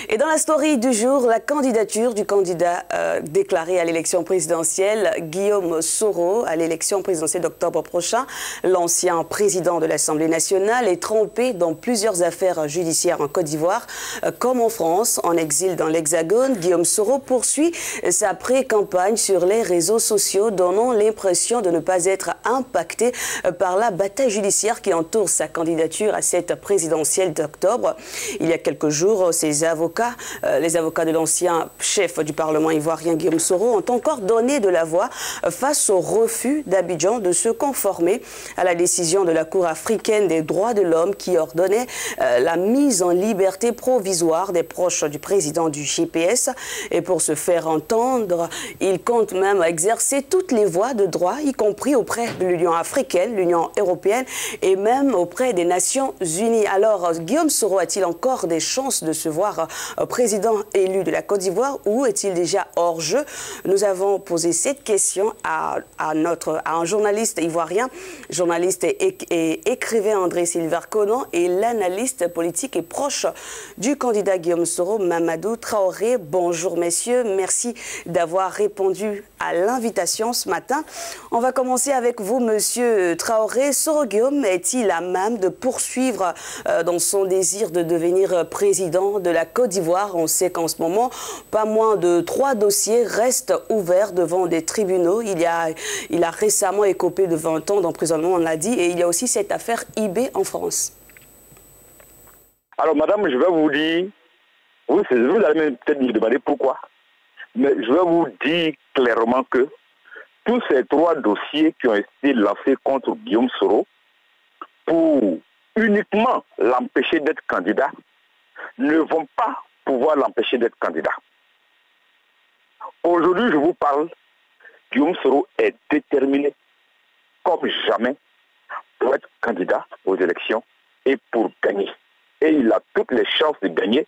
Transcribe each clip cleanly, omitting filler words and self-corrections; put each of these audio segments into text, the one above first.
Et dans la story du jour, la candidature du candidat déclaré à l'élection présidentielle, Guillaume Soro, à l'élection présidentielle d'octobre prochain. L'ancien président de l'Assemblée nationale est trempé dans plusieurs affaires judiciaires en Côte d'Ivoire. Comme en France, en exil dans l'Hexagone, Guillaume Soro poursuit sa pré-campagne sur les réseaux sociaux, donnant l'impression de ne pas être impacté par la bataille judiciaire qui entoure sa candidature à cette présidentielle d'octobre. Il y a quelques jours, les avocats de l'ancien chef du Parlement ivoirien Guillaume Soro ont encore donné de la voix face au refus d'Abidjan de se conformer à la décision de la Cour africaine des droits de l'homme qui ordonnait la mise en liberté provisoire des proches du président du GPS. Et pour se faire entendre, il compte même exercer toutes les voies de droit, y compris auprès de l'Union africaine, l'Union européenne et même auprès des Nations unies. Alors, Guillaume Soro a-t-il encore des chances de se voir président élu de la Côte d'Ivoire ou est-il déjà hors jeu? Nous avons posé cette question à un journaliste ivoirien, journaliste et écrivain André Silver Conan et l'analyste politique et proche du candidat Guillaume Soro, Mamadou Traoré. Bonjour messieurs, merci d'avoir répondu à l'invitation ce matin. On va commencer avec vous, monsieur Traoré. Soro Guillaume est-il à même de poursuivre dans son désir de devenir président de la Côte d'Ivoire? On sait qu'en ce moment, pas moins de 3 dossiers restent ouverts devant des tribunaux. Il a récemment écopé de 20 ans d'emprisonnement, on l'a dit, et il y a aussi cette affaire IB en France. Alors, madame, je vais vous dire, vous allez peut-être me demander pourquoi, mais je vais vous dire clairement que tous ces 3 dossiers qui ont été lancés contre Guillaume Soro pour uniquement l'empêcher d'être candidat ne vont pas pouvoir l'empêcher d'être candidat. Aujourd'hui, je vous parle, Guillaume Soro est déterminé comme jamais pour être candidat aux élections et pour gagner. Et il a toutes les chances de gagner.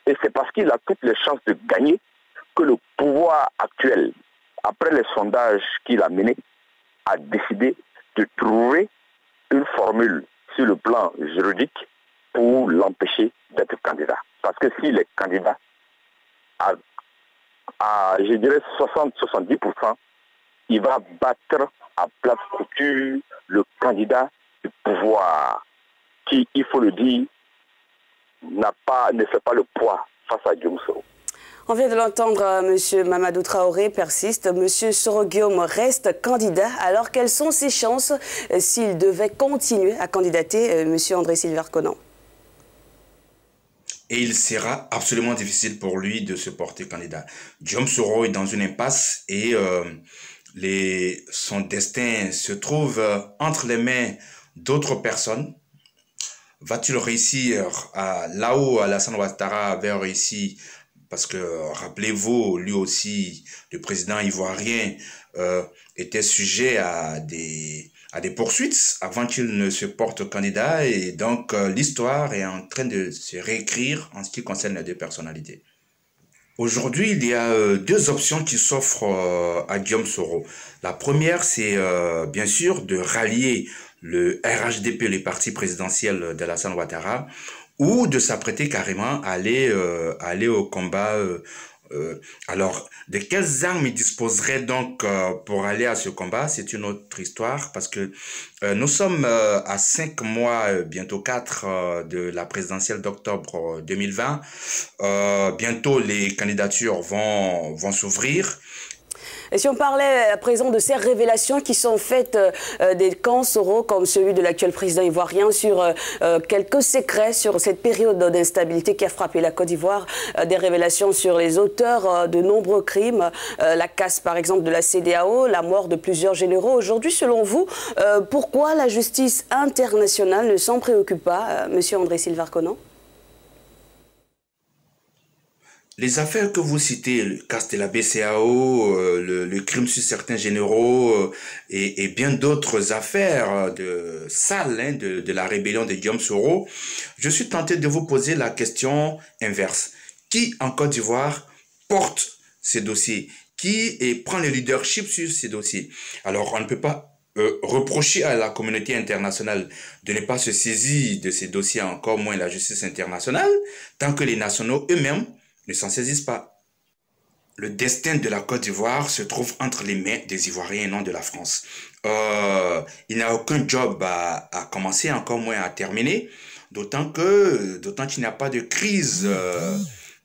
Et c'est parce qu'il a toutes les chances de gagner que le pouvoir actuel, après les sondages qu'il a menés, a décidé de trouver une formule sur le plan juridique pour l'empêcher d'être candidat. Parce que s'il est candidat à je dirais 60-70%, il va battre à plate couture le candidat du pouvoir qui, il faut le dire, ne fait pas le poids face à Guillaume Soro. On vient de l'entendre, M. Mamadou Traoré persiste. M. Soro Guillaume reste candidat. Alors, quelles sont ses chances s'il devait continuer à candidater, M. André Silver Conan? Et il sera absolument difficile pour lui de se porter candidat. Guillaume Soro est dans une impasse et son destin se trouve entre les mains d'autres personnes. Va-t-il réussir là où Alassane Ouattara avait réussi? Parce que, rappelez-vous, lui aussi, le président ivoirien était sujet à des poursuites avant qu'il ne se porte candidat. Et donc, l'histoire est en train de se réécrire en ce qui concerne les 2 personnalités. Aujourd'hui, il y a 2 options qui s'offrent à Guillaume Soro. La première, c'est bien sûr de rallier le RHDP, le parti présidentiel d'Alassane Ouattara, ou de s'apprêter carrément à aller au combat. Alors, de quelles armes il disposerait donc pour aller à ce combat? C'est une autre histoire parce que nous sommes à 5 mois, bientôt 4 de la présidentielle d'octobre 2020. Bientôt, les candidatures vont s'ouvrir. Et si on parlait à présent de ces révélations qui sont faites des camps Soro, comme celui de l'actuel président ivoirien, sur quelques secrets sur cette période d'instabilité qui a frappé la Côte d'Ivoire, des révélations sur les auteurs de nombreux crimes, la casse par exemple de la CEDEAO, la mort de plusieurs généraux. Aujourd'hui, selon vous, pourquoi la justice internationale ne s'en préoccupe pas, Monsieur André Silver Conan? Les affaires que vous citez, le casse de la BCAO, le crime sur certains généraux et bien d'autres affaires sales de la rébellion de Guillaume Soro, je suis tenté de vous poser la question inverse. Qui en Côte d'Ivoire porte ces dossiers? Qui prend le leadership sur ces dossiers? Alors, on ne peut pas reprocher à la communauté internationale de ne pas se saisir de ces dossiers, encore moins la justice internationale, tant que les nationaux eux-mêmes ne s'en saisissent pas. Le destin de la Côte d'Ivoire se trouve entre les mains des Ivoiriens et non de la France. Il n'y a aucun job à commencer, encore moins à terminer, d'autant qu'il n'y a pas de crise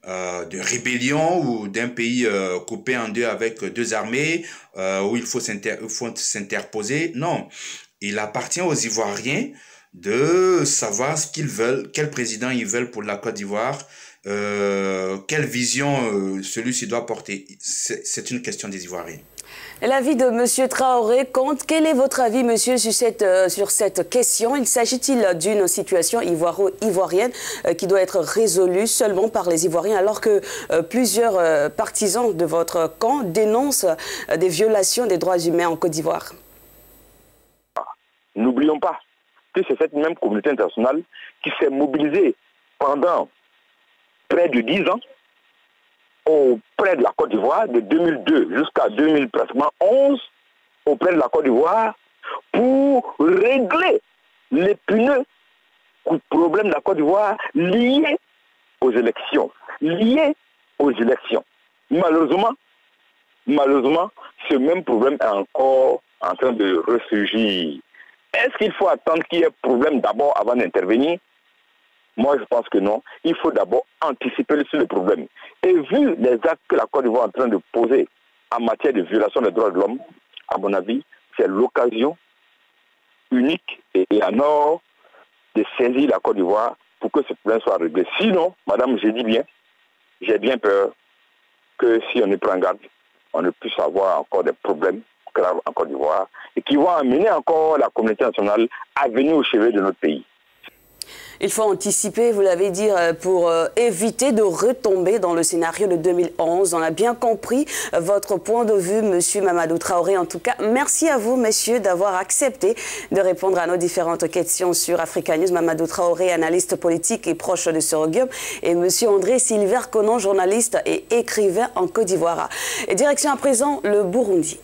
de rébellion ou d'un pays coupé en deux avec deux armées où il faut s'interposer. Non, il appartient aux Ivoiriens de savoir ce qu'ils veulent, quel président ils veulent pour la Côte d'Ivoire, quelle vision celui-ci doit porter. C'est une question des Ivoiriens. L'avis de M. Traoré compte. Quel est votre avis, monsieur, sur cette question? Il s'agit-il d'une situation ivoirienne qui doit être résolue seulement par les Ivoiriens, alors que plusieurs partisans de votre camp dénoncent des violations des droits humains en Côte d'Ivoire? N'oublions pas que c'est cette même communauté internationale qui s'est mobilisée pendant près de 10 ans auprès de la Côte d'Ivoire, de 2002 jusqu'à 2011, auprès de la Côte d'Ivoire, pour régler l'épineux problème de la Côte d'Ivoire lié aux élections. Malheureusement, ce même problème est encore en train de ressurgir. Est-ce qu'il faut attendre qu'il y ait problème d'abord avant d'intervenir? Moi, je pense que non. Il faut d'abord anticiper sur le problème. Et vu les actes que la Côte d'Ivoire est en train de poser en matière de violation des droits de l'homme, à mon avis, c'est l'occasion unique et en or de saisir la Côte d'Ivoire pour que ce problème soit réglé. Sinon, madame, j'ai bien peur que si on ne prend garde, on ne puisse avoir encore des problèmes graves en Côte d'Ivoire et qui vont amener encore la communauté nationale à venir au chevet de notre pays. Il faut anticiper, vous l'avez dit, pour éviter de retomber dans le scénario de 2011. On a bien compris votre point de vue, monsieur Mamadou Traoré. En tout cas, merci à vous, messieurs, d'avoir accepté de répondre à nos différentes questions sur Africa News. Mamadou Traoré, analyste politique et proche de Soroguium, et monsieur André Silver Konon, journaliste et écrivain en Côte d'Ivoire. Et direction à présent le Burundi.